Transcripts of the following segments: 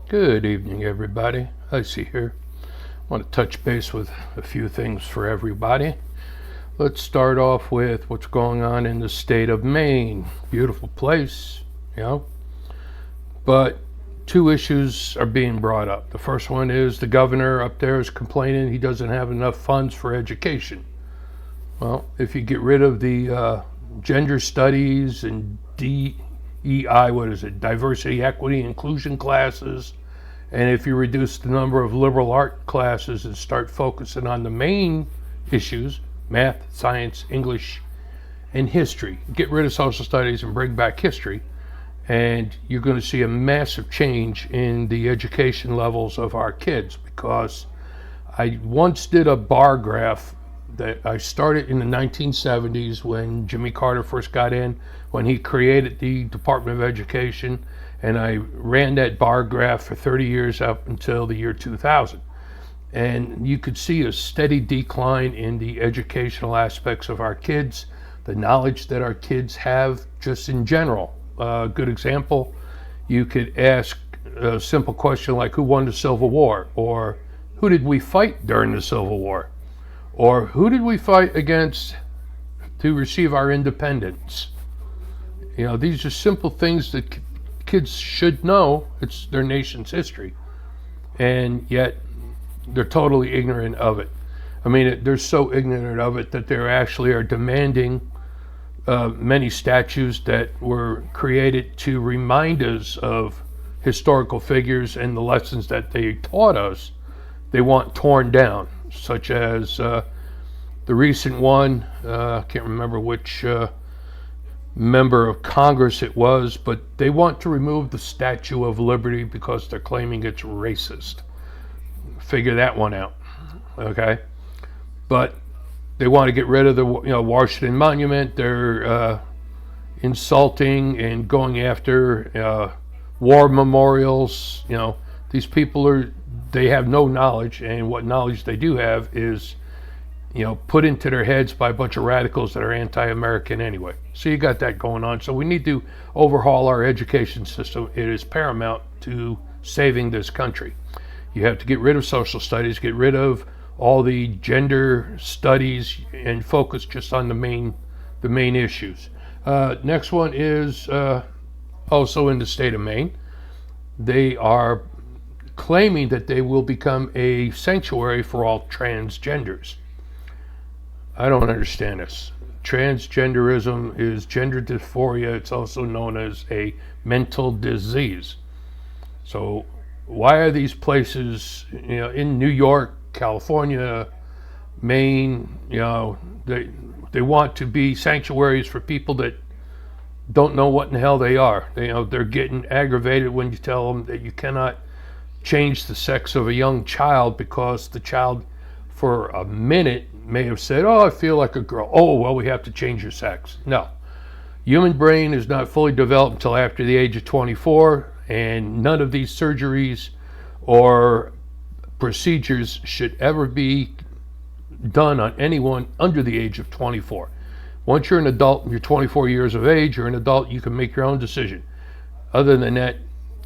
Good evening, everybody. IC here. I want to touch base with a few things for everybody. Let's start off with what's going on in the state of Maine. Beautiful place, but two issues are being brought up. The first one is the governor up there is complaining he doesn't have enough funds for education. Well, if you get rid of the gender studies and DEI, diversity, equity, inclusion classes, and if you reduce the number of liberal art classes and start focusing on the main issues, math, science, English, and history, get rid of social studies and bring back history, and you're going to see a massive change in the education levels of our kids. Because I once did a bar graph that I started in the 1970s when Jimmy Carter first got in, when he created the Department of Education, and I ran that bar graph for 30 years up until the year 2000. And you could see a steady decline in the educational aspects of our kids, the knowledge that our kids have just in general. A good example, you could ask a simple question like, who won the Civil War? Or who did we fight during the Civil War? Or who did we fight against to receive our independence? These are simple things that kids should know. It's their nation's history. And yet they're totally ignorant of it. I mean, they're so ignorant of it that they actually are demanding many statues that were created to remind us of historical figures and the lessons that they taught us. They want torn down, such as the recent one. I can't remember which member of Congress it was, but they want to remove the Statue of Liberty because they're claiming it's racist. Figure that one out, okay? But they want to get rid of the Washington Monument. They're insulting and going after war memorials. These people they have no knowledge, and what knowledge they do have is put into their heads by a bunch of radicals that are anti-American anyway. So you got that going on. So we need to overhaul our education system. It is paramount to saving this country. You have to get rid of social studies, get rid of all the gender studies, and focus just on the main issues. Next one is also in the state of Maine. They are claiming that they will become a sanctuary for all transgenders. I don't understand this. Transgenderism is gender dysphoria. It's also known as a mental disease. So why are these places, in New York, California, Maine, they want to be sanctuaries for people that don't know what in the hell they are. They're getting aggravated when you tell them that you cannot change the sex of a young child because the child for a minute may have said, oh, I feel like a girl. Oh, well, we have to change your sex. No. Human brain is not fully developed until after the age of 24, and none of these surgeries or procedures should ever be done on anyone under the age of 24. Once you're an adult and you're 24 years of age, you're an adult, you can make your own decision. Other than that,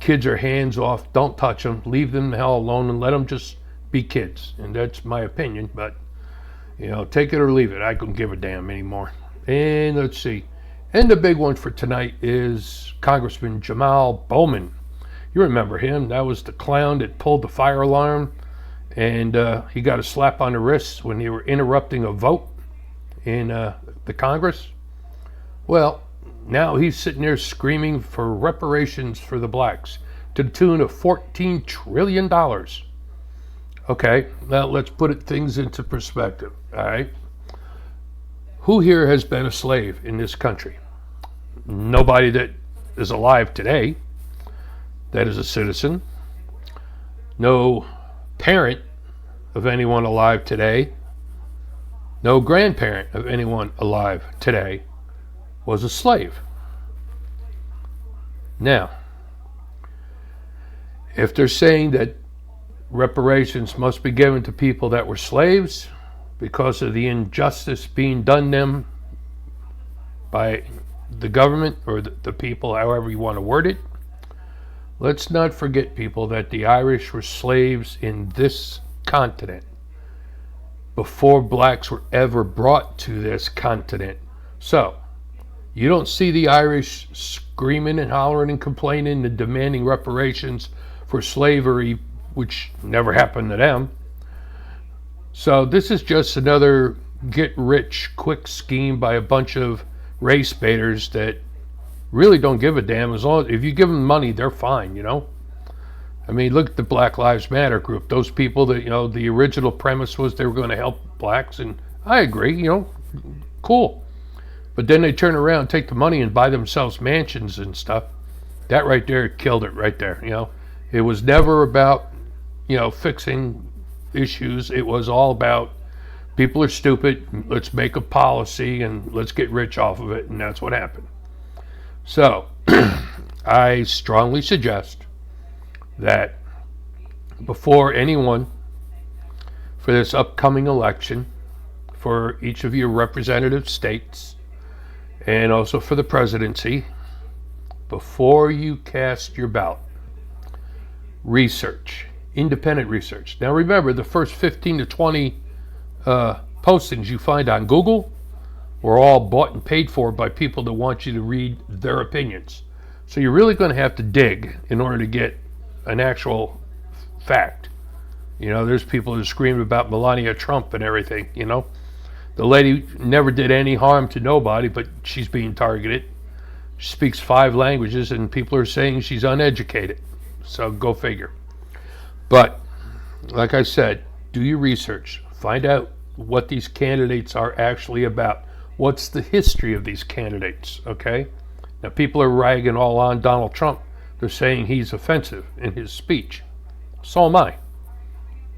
kids are hands off. Don't touch them. Leave them the hell alone and let them just be kids. And that's my opinion, but take it or leave it. I couldn't give a damn anymore. And let's see. And the big one for tonight is Congressman Jamal Bowman. You remember him. That was the clown that pulled the fire alarm, and he got a slap on the wrist when they were interrupting a vote in the Congress. Well, now he's sitting there screaming for reparations for the blacks to the tune of $14 trillion. Okay, now let's put things into perspective, all right? Who here has been a slave in this country? Nobody that is alive today that is a citizen. No parent of anyone alive today, no grandparent of anyone alive today was a slave. Now, if they're saying that reparations must be given to people that were slaves because of the injustice being done them by the government or the people, however you want to word it, Let's not forget, people, that the Irish were slaves in this continent before blacks were ever brought to this continent. So, you don't see the Irish screaming and hollering and complaining and demanding reparations for slavery, which never happened to them. So this is just another get-rich-quick scheme by a bunch of race baiters that really don't give a damn. As long as if you give them money, they're fine, you know? I mean, look at the Black Lives Matter group. Those people that, you know, the original premise was they were going to help blacks, and I agree, you know, cool. But then they turn around, take the money, and buy themselves mansions and stuff. That right there killed it right there, you know? It was never about, you know, fixing issues. It was all about people are stupid, let's make a policy and let's get rich off of it, and that's what happened. So I strongly suggest that before anyone, for this upcoming election, for each of your representative states and also for the presidency, before you cast your ballot, research, independent research. Now remember, the first 15 to 20 postings you find on Google were all bought and paid for by people that want you to read their opinions. So you're really going to have to dig in order to get an actual fact. You know, there's people who scream about Melania Trump and everything, you know. The lady never did any harm to nobody, but she's being targeted. She speaks 5 languages and people are saying she's uneducated. So go figure. But like I said, do your research. Find out what these candidates are actually about. What's the history of these candidates, okay? Now, people are ragging all on Donald Trump. They're saying he's offensive in his speech. So am I.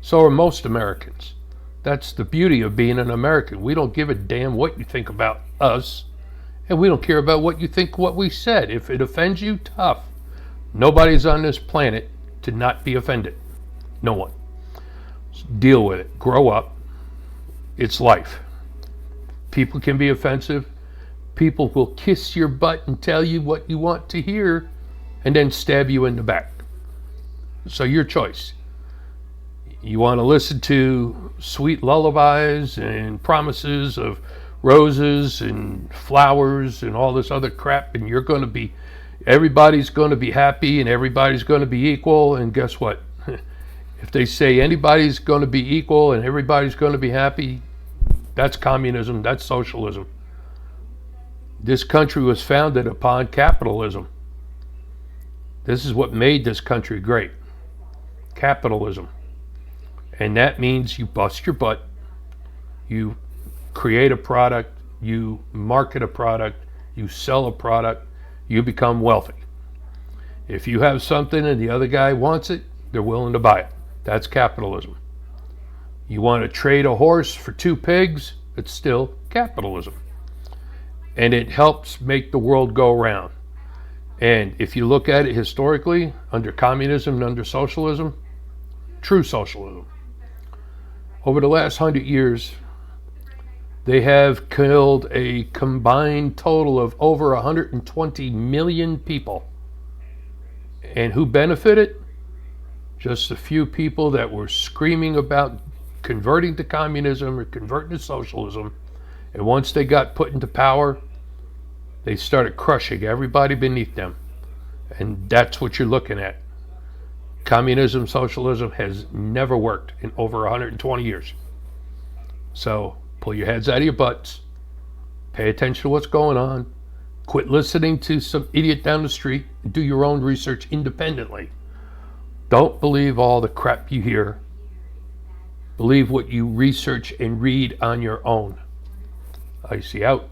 So are most Americans. That's the beauty of being an American. We don't give a damn what you think about us, and we don't care about what you think what we said. If it offends you, tough. Nobody's on this planet to not be offended. No one. Deal with it. Grow up. It's life. People can be offensive. People will kiss your butt and tell you what you want to hear and then stab you in the back. So your choice. You want to listen to sweet lullabies and promises of roses and flowers and all this other crap, and everybody's going to be happy and everybody's going to be equal, and guess what? If they say anybody's going to be equal and everybody's going to be happy, that's communism, that's socialism. This country was founded upon capitalism. This is what made this country great. Capitalism. And that means you bust your butt, you create a product, you market a product, you sell a product, you become wealthy. If you have something and the other guy wants it, they're willing to buy it. That's capitalism. You want to trade a horse for 2 pigs, it's still capitalism. And it helps make the world go round. And if you look at it historically, under communism and under socialism, true socialism, over the last 100 years, they have killed a combined total of over 120 million people. And who benefited? Just a few people that were screaming about converting to communism or converting to socialism. And once they got put into power, they started crushing everybody beneath them. And that's what you're looking at. Communism, socialism has never worked in over 120 years. So pull your heads out of your butts. Pay attention to what's going on. Quit listening to some idiot down the street. And do your own research independently. Don't believe all the crap you hear. Believe what you research and read on your own. ICY out.